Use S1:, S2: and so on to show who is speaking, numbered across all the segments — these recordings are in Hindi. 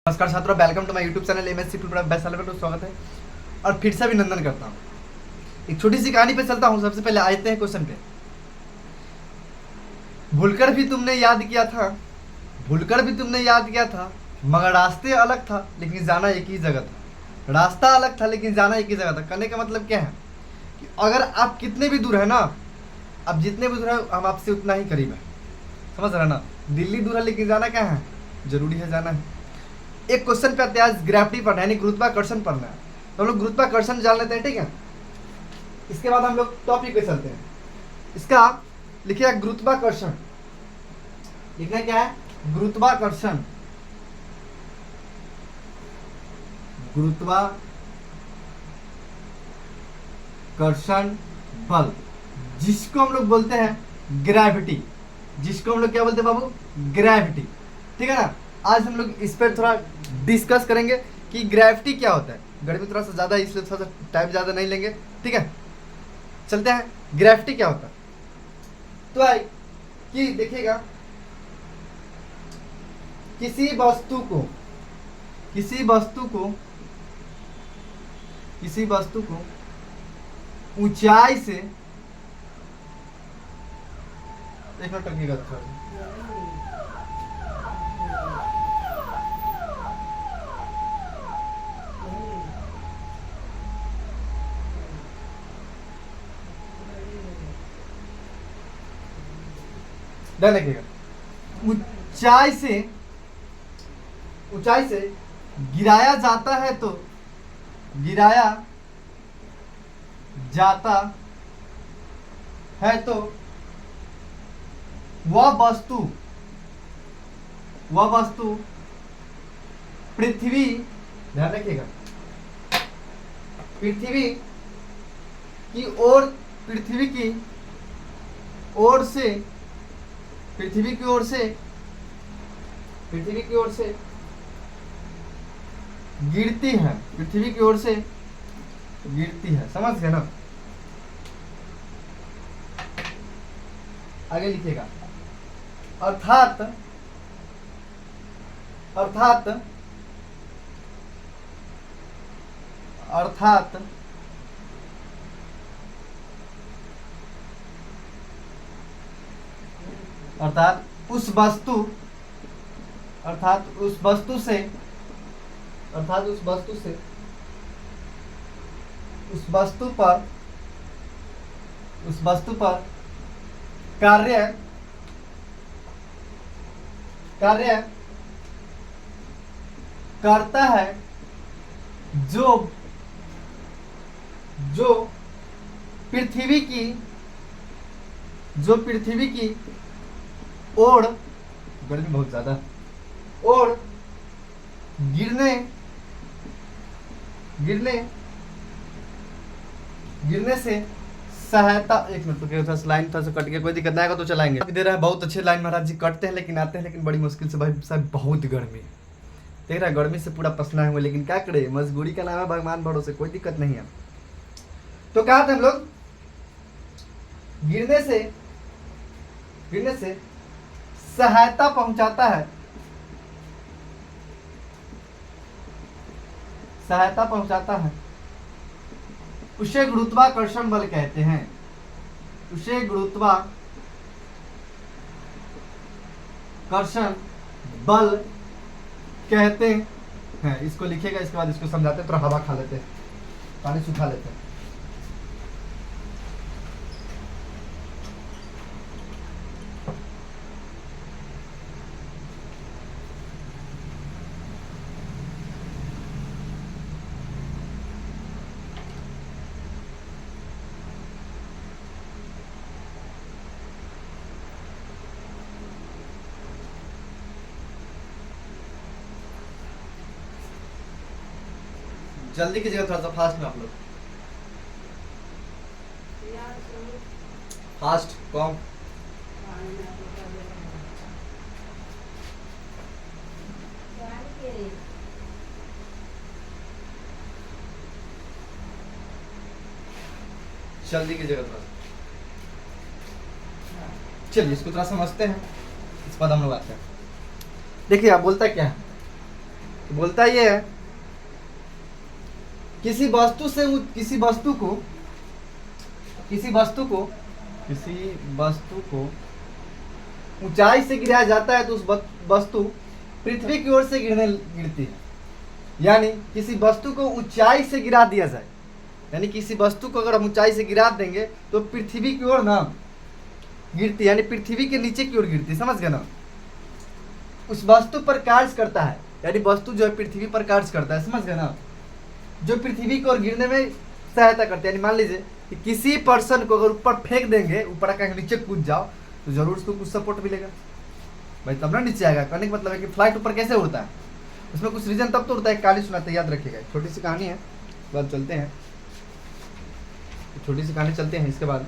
S1: नमस्कार छात्रों, welcome to my YouTube channel MSc best में स्वागत है। और फिर से अभिनंदन करता हूँ। एक छोटी सी कहानी पे चलता हूँ। सबसे पहले आते हैं क्वेश्चन पे। भूलकर भी तुमने याद किया था, भूलकर भी तुमने याद किया था, मगर रास्ते अलग था लेकिन जाना एक ही जगह था। रास्ता अलग था लेकिन जाना एक ही जगह था। कहने का मतलब क्या है कि अगर आप कितने भी दूर है ना, आप जितने भी दूर है हम आपसे उतना ही करीब है। समझ रहे ना? दिल्ली दूर है लेकिन जाना क्या है, जरूरी है, जाना है। एक क्वेश्चन पे आते हैं, आज ग्रेविटी पढ़ना है, यानी गुरुत्वाकर्षण पढ़ना है। तो हम लोग गुरुत्वाकर्षण जान लेते हैं, ठीक है। इसके बाद हम लोग टॉपिक पे चलते हैं। इसका लिखिए गुरुत्वाकर्षण। लिखना क्या है? गुरुत्वाकर्षण। गुरुत्वाकर्षण बल, जिसको हम लोग बोलते हैं ग्रेविटी। जिसको हम लोग क्या बोलते हैं बाबू? ग्रेविटी। ठीक है ना? आज हम लोग इस पर थोड़ा डिस्कस करेंगे कि ग्रेविटी क्या होता है। गर्मी थोड़ा सा ज़्यादा है इसलिए थोड़ा सा टाइम ज़्यादा नहीं लेंगे, ठीक है। चलते हैं, ग्रेविटी क्या होता है। तो आई कि देखिएगा, किसी वस्तु को ऊंचाई से, एक मिनट टकीगा थोड़ा। ध्यान रखिएगा, ऊंचाई से गिराया जाता है तो वह वस्तु पृथ्वी, ध्यान रखिएगा, पृथ्वी की ओर से गिरती है। समझ गए ना? आगे लिखिएगा, अर्थात उस वस्तु पर कार्य करता है जो पृथ्वी की ओर, गर्मी बहुत ज्यादा, और गिरने से सहायता। एक मिनट रुकिए, थोड़ा सा लाइन थोड़ा सा कट गया, कोई दिक्कत नहीं आएगा तो चलाएंगे। दे रहा है बहुत अच्छे लाइन महाराज जी, कटते हैं लेकिन आते हैं, लेकिन बड़ी मुश्किल से। भाई साहब बहुत गर्मी देख रहा है, गर्मी से पूरा पसीना हुआ, लेकिन क्या करे, मजबूरी का नाम है, भगवान भरोसे, कोई दिक्कत नहीं है। तो कहा था हम लोग, गिरने से सहायता पहुंचाता है, उसे गुरुत्वाकर्षण बल कहते हैं। उसे गुरुत्वाकर्षण बल कहते हैं। इसको लिखेगा, इसके बाद इसको समझाते हैं। थोड़ा हवा खा लेते हैं, पानी सुखा लेते हैं। जल्दी कीजिएगा, थोड़ा सा फास्ट में आप लोग, फास्ट कम। जल्दी कीजिएगा थोड़ा सा। चलिए इसको थोड़ा समझते हैं, इस बाद हम लोग आते हैं। देखिए आप बोलता क्या है, तो बोलता ये है, किसी वस्तु से किसी वस्तु को ऊंचाई से गिराया जाता है तो उस वस्तु पृथ्वी की ओर से गिरती है। यानी किसी वस्तु को ऊंचाई से गिरा दिया जाए, यानी किसी वस्तु को अगर हम ऊंचाई से गिरा देंगे तो पृथ्वी की ओर ना गिरती, यानी पृथ्वी के नीचे की ओर गिरती, समझ गए ना। उस वस्तु पर कार्य करता है, यानी वस्तु जो है पृथ्वी पर कार्य करता है, समझ गए ना, जो पृथ्वी की ओर गिरने में सहायता करते हैं। यानी मान लीजिए कि किसी पर्सन को अगर ऊपर फेंक देंगे, ऊपर का नीचे कूद जाओ, तो जरूर उसको कुछ सपोर्ट मिलेगा भाई, तब ना नीचे आएगा। कहने का मतलब है कि फ्लाइट ऊपर कैसे उड़ता है, उसमें कुछ रीजन तब तो उड़ता है। कहानी सुनाते याद रखिएगा, छोटी सी कहानी है, बाद चलते हैं, छोटी सी कहानी चलते हैं। इसके बाद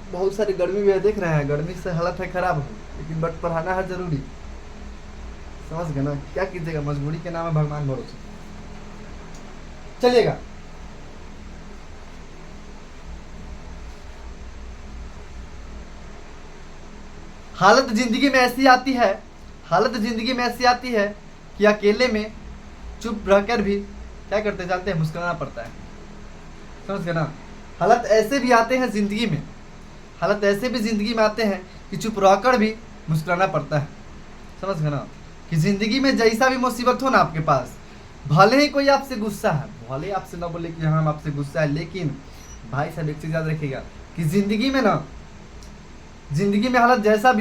S1: बहुत सारी गर्मी भी है, देख रहे हैं, गर्मी से हालत है खराब है, लेकिन बट पढ़ाना है जरूरी, समझ गए ना। क्या कीजिएगा, मजबूरी के नाम है, भगवान भरोसे। चलिएगा, हालत जिंदगी में ऐसी आती है कि अकेले में चुप रहकर भी क्या करते जानते हैं, मुस्कुराना पड़ता है, समझ गए ना। हालत ऐसे भी आते हैं जिंदगी में आते हैं कि चुप रहकर भी मुस्कुराना पड़ता है, समझ गए ना। कि जिंदगी में जैसा भी मुसीबत हो ना आपके पास, भले ही कोई आपसे गुस्सा है, भले आपसे ना बोले कि हाँ हम आपसे गुस्सा है, लेकिन भाई साहब एक चीज याद रखिएगा कि जिंदगी में हालत जैसा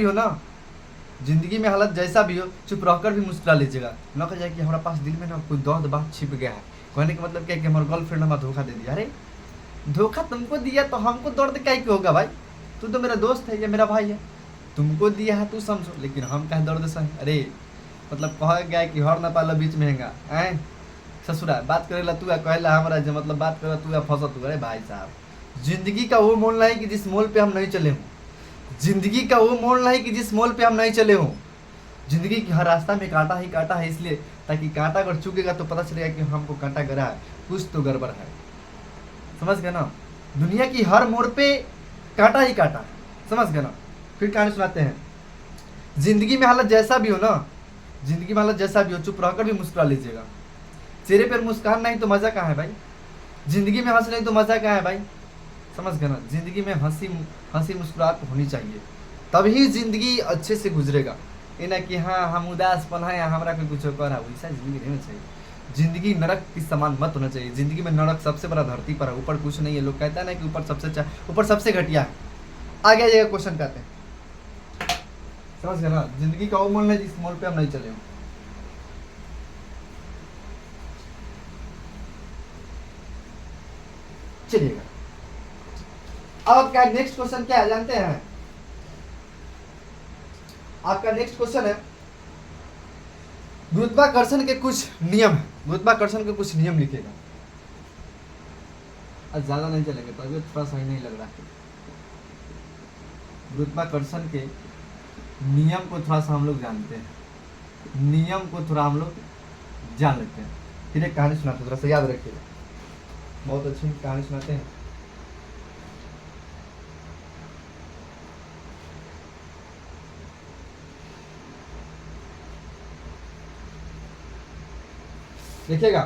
S1: भी हो, चुप रहकर भी मुस्कुरा लीजिएगा। न कह जाए कि हमारा पास दिल में ना कोई दर्द बात छिप गया है। कहने का मतलब क्या है कि हमारा गर्लफ्रेंड हमारा धोखा दे दिया। अरे धोखा तुमको दिया तो हमको दर्द क्या होगा भाई, तू तो मेरा दोस्त है या मेरा भाई है, तुमको दिया है तू समझो, लेकिन हम क्या दर्द सही। अरे मतलब कहा गया है कि हर ना पाला बीच में हैंगा, ससुरा बात करेला तू कहेला हमारा जो मतलब बात करेला तू फंसा तू। अरे भाई साहब, जिंदगी का वो मोल नहीं कि जिस मोल पे हम नहीं चले हों, जिंदगी का वो मोल नहीं कि जिस मोल पे हम नहीं चले हों। जिंदगी की हर रास्ता में कांटा ही कांटा है, इसलिए ताकि कांटा अगर चुकेगा तो पता चलेगा कि हमको कांटा गिरा है, कुछ तो गड़बड़ है, समझ गए ना। दुनिया की हर मोड़ पे कांटा ही कांटा है, समझ गए ना। फिर कहानी सुनाते हैं, जिंदगी में हालत जैसा भी हो, चुप रहकर भी मुस्कुरा लीजिएगा। चेहरे पर मुस्कान नहीं तो मजा कहाँ है भाई, जिंदगी में हंस नहीं तो मजा कहाँ है भाई, समझ गए ना। जिंदगी में हंसी मुस्कुराहट होनी चाहिए, तभी जिंदगी अच्छे से गुजरेगा। ये ना कि हाँ हम उदास पन है, हमारा कोई कुछ कर है, वैसा जिंदगी रहना चाहिए। जिंदगी नरक की समान मत होना चाहिए। जिंदगी में नरक सबसे बड़ा धरती पर है, ऊपर कुछ नहीं है। लोग कहता है ना कि ऊपर सबसे घटिया है। आगे जाएगा क्वेश्चन कहते हैं, समझ गए ना। जिंदगी का वो मोल है जिस मोल पे हम नहीं चले हो। चलिएगा, अब आपका नेक्स्ट क्वेश्चन क्या है जानते हैं। आपका नेक्स्ट क्वेश्चन है, गुरुत्वाकर्षण के कुछ नियम लिखेगा। आज ज्यादा नहीं चलेंगे, तो अभी थोड़ा सही नहीं लग रहा है। गुरुत्वाकर्षण के नियम को थोड़ा सा हम लोग जानते हैं, जान लेते हैं। फिर एक कहानी सुनाते हैं, थोड़ा सा याद रखिएगा, बहुत अच्छी कहानी सुनाते हैं। देखिएगा,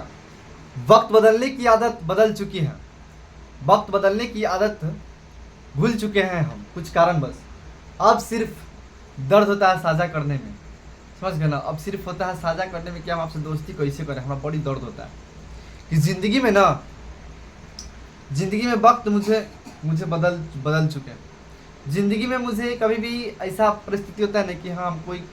S1: वक्त बदलने की आदत बदल चुकी है, भूल चुके हैं हम कुछ कारणवश। अब सिर्फ दर्द होता है साझा करने में, समझ गए ना। अब सिर्फ होता है साझा करने में कि हम आपसे दोस्ती कैसे करें, हमारा बड़ी दर्द होता है कि जिंदगी में वक्त मुझे बदल चुके हैं। जिंदगी में मुझे कभी भी ऐसा परिस्थिति होता है ना कि हाँ हम कोई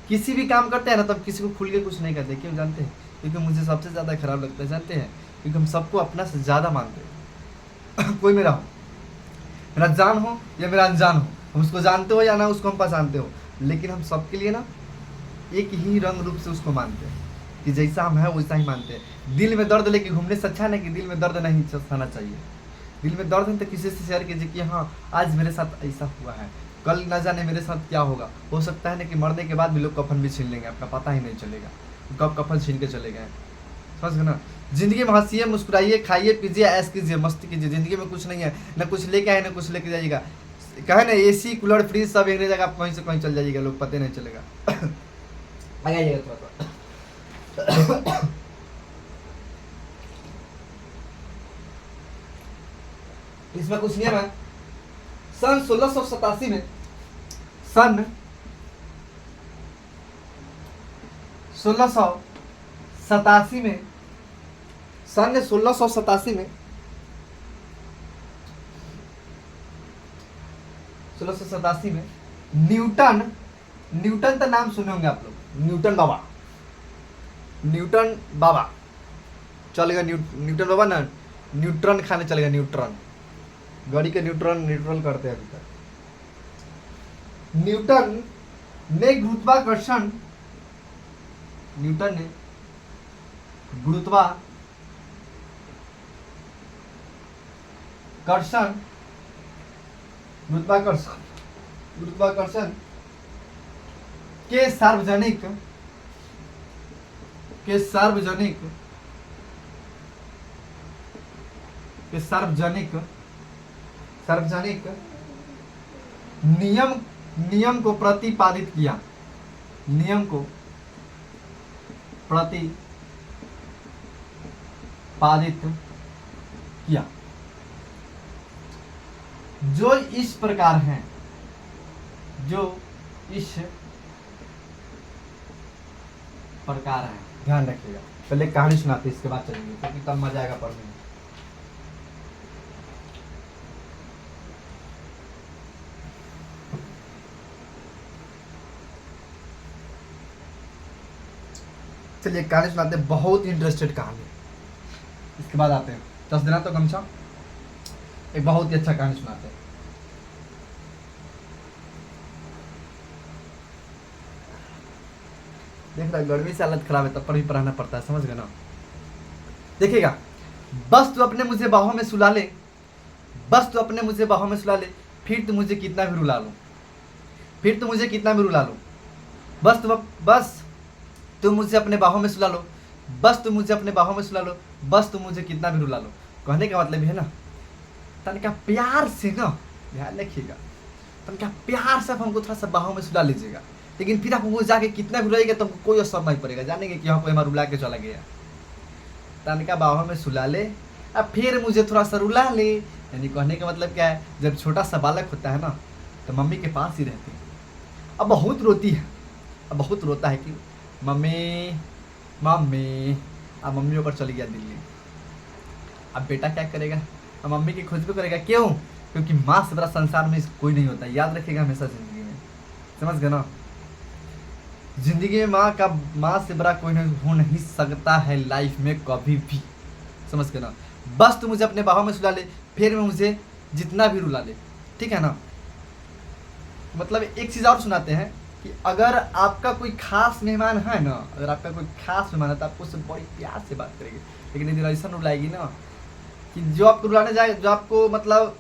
S1: किसी भी काम करते हैं ना, तब किसी को खुल के कुछ नहीं करते। क्यों जानते हैं? क्योंकि मुझे सबसे ज़्यादा खराब लगता है, जानते हैं, क्योंकि हम सबको अपना से ज़्यादा मानते हैं। कोई मेरा जान हो या मेरा अनजान हो, हम उसको जानते हो या ना उसको हम पहचानते हो, लेकिन हम सबके लिए ना एक ही रंग रूप से उसको मानते हैं कि जैसा हम है वैसा ही मानते हैं। दिल में दर्द लेके घूमने से अच्छा नहीं कि दिल में दर्द नहीं सहना चाहिए। दिल में दर्द है तो किसी से शेयर कीजिए कि हाँ आज मेरे साथ ऐसा हुआ है, कल न जाने मेरे साथ क्या होगा। हो सकता है ना कि मरने के बाद भी लोग कफन भी छीन लेंगे, आपका पता ही नहीं चलेगा कब कफन छीन के चले गए, समझ गए ना। जिंदगी में हंसिए, मुस्कुराइए, खाइए, पीजिए, ऐश कीजिए, मस्ती कीजिए। जिंदगी में कुछ नहीं है, ना कुछ लेके आए ना कुछ लेके जाइएगा। कहे ना एसी कूलर फ्रिज सब एक जगह आप कहीं से कहीं चल जाइएगा, लोग पता नहीं चलेगा। आगे आइएगा थोड़ा थोड़ा। इसमें कुछ नियम है। सन 1687 में सन 1687 में सन 1687 में 1687 में न्यूटन का नाम सुने होंगे आप लोग। न्यूटन बाबा चलेगा। न्यूटन बाबा ना न्यूट्रॉन खाने चलेगा। न्यूट्रॉन गाड़ी के न्यूट्रल करते हैं अभी तक। न्यूटन ने गुरुत्वाकर्षण गुरुत्वाकर्षण के सार्वजनिक नियम को प्रतिपादित किया जो इस प्रकार हैं। ध्यान रखिएगा। पहले कहानी सुनाते इसके बाद चलेंगे क्योंकि तब मजा आएगा पढ़ने में। चलिए कहानी सुनाते हैं, बहुत इंटरेस्टेड कहानी। इसके बाद आते हैं 10 देना तो गमछा। एक बहुत ही अच्छा कहानी सुनाते हैं। देख रहा गर्मी से हालत खराब है तब पर भी पढ़ाना पड़ता है, समझ गए ना। देखिएगा, बस तू अपने मुझे बाहों में सुला ले, फिर तू मुझे कितना भी रुला लो, बस तुम मुझे अपने बाहों में सुला लो, बस तुम मुझे कितना भी रुला लो। कहने का मतलब है ना, तनिका प्यार से ना, ध्यान रखिएगा, तनिका प्यार से आप हमको थोड़ा सा बाहों में सुला लीजिएगा। लेकिन फिर आप वो जाके कितना भी रुलाइएगा तो हमको कोई असर नहीं पड़ेगा। जानेंगे कि हाँ कोई हमारा रुला के चला गया। तनिका बाहों में सुला ले, अब फिर मुझे थोड़ा सा रुला ले। यानी कहने का मतलब क्या है, जब छोटा सा बालक होता है ना तो मम्मी के पास ही रहती है। अब बहुत रोती है, अब बहुत रोता है कि मम्मी, अब मम्मी ऊपर चली गया दिल्ली। अब बेटा क्या करेगा, अब मम्मी की खोज भी करेगा। क्यों? क्योंकि माँ से बड़ा संसार में कोई नहीं होता। याद रखिएगा हमेशा जिंदगी में, समझ गए ना। जिंदगी में माँ से बड़ा कोई नहीं हो नहीं सकता है लाइफ में कभी भी, समझ गए ना। बस तू मुझे अपने बाहों में सुला ले, फिर मैं मुझे जितना भी रुला ले, ठीक है ना। मतलब एक चीज़ और सुनाते हैं कि अगर आपका कोई खास मेहमान है ना, तो आपको उससे बड़ी प्यार से बात करेगी। लेकिन यदि ऐसा रुलाएगी ना कि जो आपको रुलाने जाएगा, जो आपको मतलब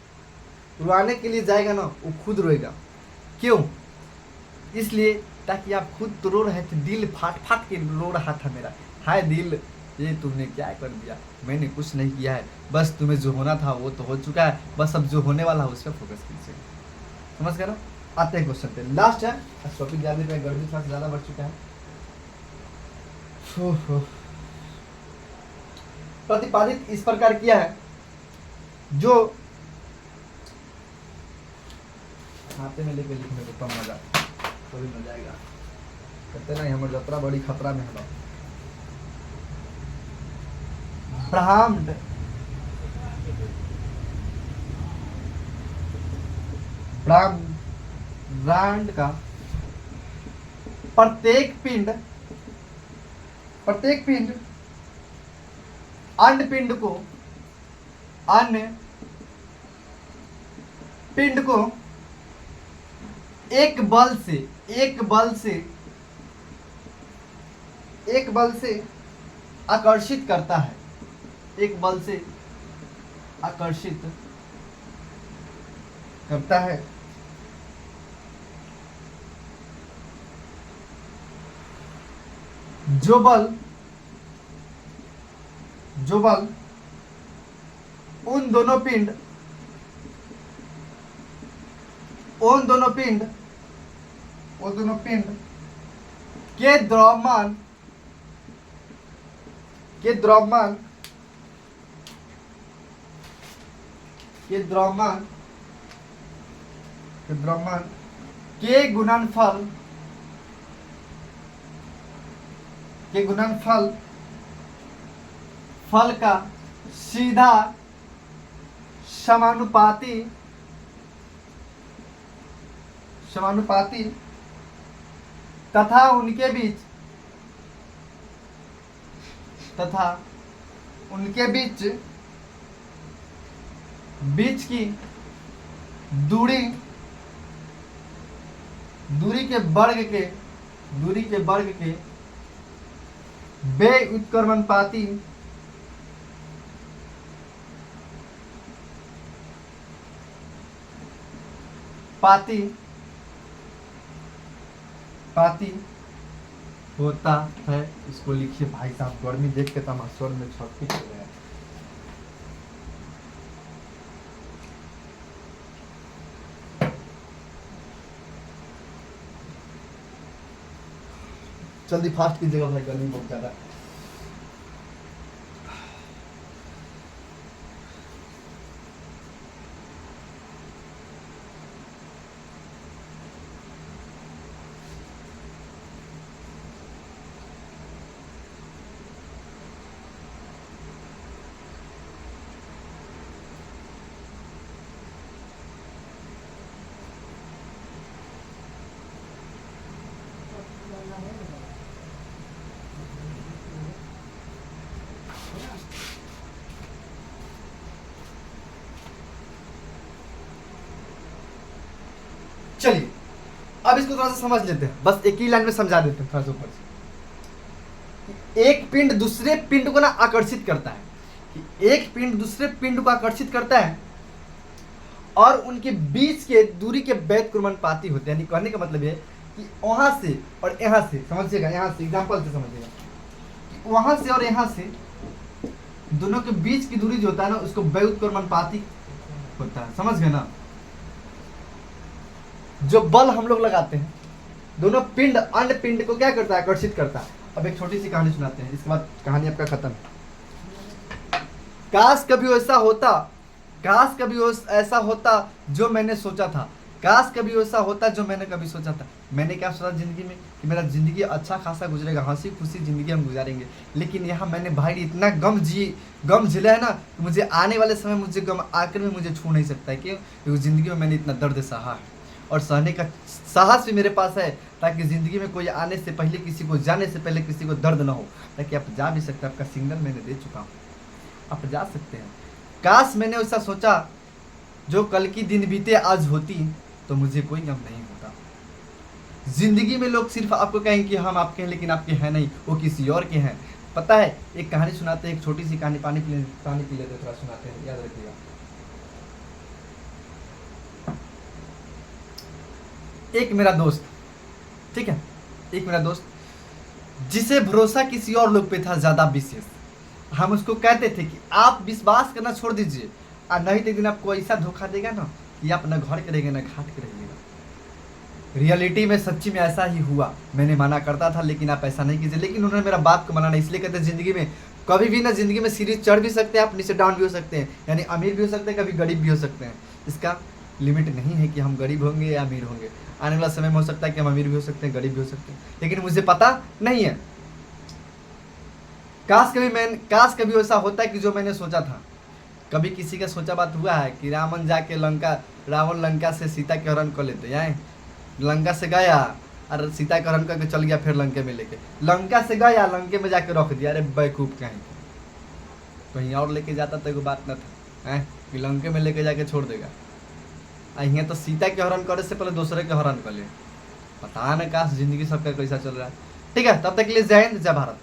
S1: रुलाने के लिए जाएगा ना, वो खुद रोएगा। क्यों? इसलिए ताकि आप खुद तो रो रहे थे, दिल फाट के रो रहा था मेरा। हाय दिल, ये तुमने क्या कर दिया, मैंने कुछ नहीं किया है, बस तुम्हें जो होना था वो तो हो चुका है, बस अब जो होने वाला है उस पर फोकस कीजिए। समझ गए ना। आते हैं क्वेश्चन पे, लास्ट है। टॉपिक ज़्यादा पे गर्मी थोड़ा ज़्यादा बढ़ चुका है। प्रतिपादित इस प्रकार किया है जो खाते में लेके लिखने को कम मजा, थोड़ी मजा आएगा। कहते ना हमारी यात्रा बड़ी खतरा में है। ब्रह्मांड का प्रत्येक पिंड अन्य पिंड को एक बल से आकर्षित करता है। जो बल उन दोनों पिंड के द्रव्यमान के द्रव्यमान के द्रव्यमान के द्रव्यमान के गुणनफल फल का सीधा समानुपाती तथा उनके बीच की दूरी के वर्ग के व्युत्क्रमणपाती होता है। इसको लिखिए भाई साहब, गर्मी देख के तमाम स्वर में छटके चल रहे हैं। जल्दी फास्ट कीजिएगा भाई, गर्मी बहुत ज्यादा है। चलिए अब इसको थोड़ा सा समझ लेते हैं, बस एक ही लाइन में समझा देते हैं थोड़ा सा ऊपर से। एक पिंड दूसरे पिंड को ना आकर्षित करता है, कि एक पिंड दूसरे पिंड को आकर्षित करता है और उनके बीच के दूरी के व्युत्क्रमणपाती होते हैं। यानी कहने का मतलब ये कि वहां से और यहाँ से, समझिएगा, यहाँ से एग्जाम्पल से समझिएगा, वहां से और यहाँ से दोनों के बीच की दूरी जो होता है ना, उसको व्युत्क्रमणपाती होता है। समझ गए ना? जो बल हम लोग लगाते हैं, दोनों पिंड अन्य पिंड को क्या करता है? आकर्षित करता है। अब एक छोटी सी कहानी सुनाते हैं, इसके बाद कहानी आपका खत्म। काश कभी ऐसा होता जो मैंने सोचा था। काश कभी ऐसा होता जो मैंने कभी सोचा था। मैंने क्या सोचा जिंदगी में कि मेरा जिंदगी अच्छा खासा गुजरेगा, हंसी खुशी जिंदगी हम गुजारेंगे। लेकिन यहाँ मैंने भाई इतना गम झेला है ना, कि मुझे आने वाले समय मुझे गम आकर में मुझे छू नहीं सकता है। क्यों? क्योंकि जिंदगी में मैंने इतना दर्द सहा है और सहने का साहस भी मेरे पास है, ताकि ज़िंदगी में कोई आने से पहले, किसी को जाने से पहले किसी को दर्द ना हो, ताकि आप जा भी सकते हैं। आपका सिग्नल मैंने दे चुका हूँ, आप जा सकते हैं। काश मैंने ऐसा सोचा जो कल की दिन बीते आज होती, तो मुझे कोई गम नहीं होता। ज़िंदगी में लोग सिर्फ आपको कहेंगे कि हम आपके हैं, लेकिन आपके हैं नहीं, वो किसी और के हैं। पता है, एक कहानी सुनाते हैं, एक छोटी सी कहानी, पानी पी लेते थोड़ा, सुनाते हैं, याद रखिएगा। एक मेरा दोस्त, ठीक है, एक मेरा दोस्त जिसे भरोसा किसी और लोग पे था ज़्यादा विशेष। हम उसको कहते थे कि आप विश्वास करना छोड़ दीजिए, और नहीं तो एक दिन आपको ऐसा धोखा देगा ना कि आप न घर करेंगे न घाट करेंगे। रियलिटी में सच्ची में ऐसा ही हुआ। मैंने मना करता था, लेकिन आप ऐसा नहीं कीजिए, लेकिन उन्होंने मेरा बात को माना नहीं। इसलिए कहते हैं ज़िंदगी में कभी भी ना, ज़िंदगी में सीढ़ी चढ़ भी सकते हैं आप, नीचे डाउन भी हो सकते हैं। यानी अमीर भी हो सकते हैं, कभी गरीब भी हो सकते हैं। इसका लिमिट नहीं है कि हम गरीब होंगे या अमीर होंगे। आने वाला समय में हो सकता है कि हम अमीर भी हो सकते हैं, गरीब भी हो सकते हैं, लेकिन मुझे पता नहीं है। काश कभी ऐसा होता है कि जो मैंने सोचा था। कभी किसी का सोचा बात हुआ है कि रावण लंका से सीता के हरण कर लेते हैं। लंका से गया और सीता का हरण करके चल गया, फिर लंके में लेके, लंका से गया लंके में जाके रख दिया। अरे बेवकूफ कहीं और लेके जाता तो कोई बात न था, कि लंके में लेके जाके छोड़ देगा। यहाँ तो सीता के हरण करे से पहले दूसरे के हरण कर ले। पता न काश जिंदगी सबका कैसा चल रहा है। ठीक है, तब तक के लिए जय हिंद, जय भारत।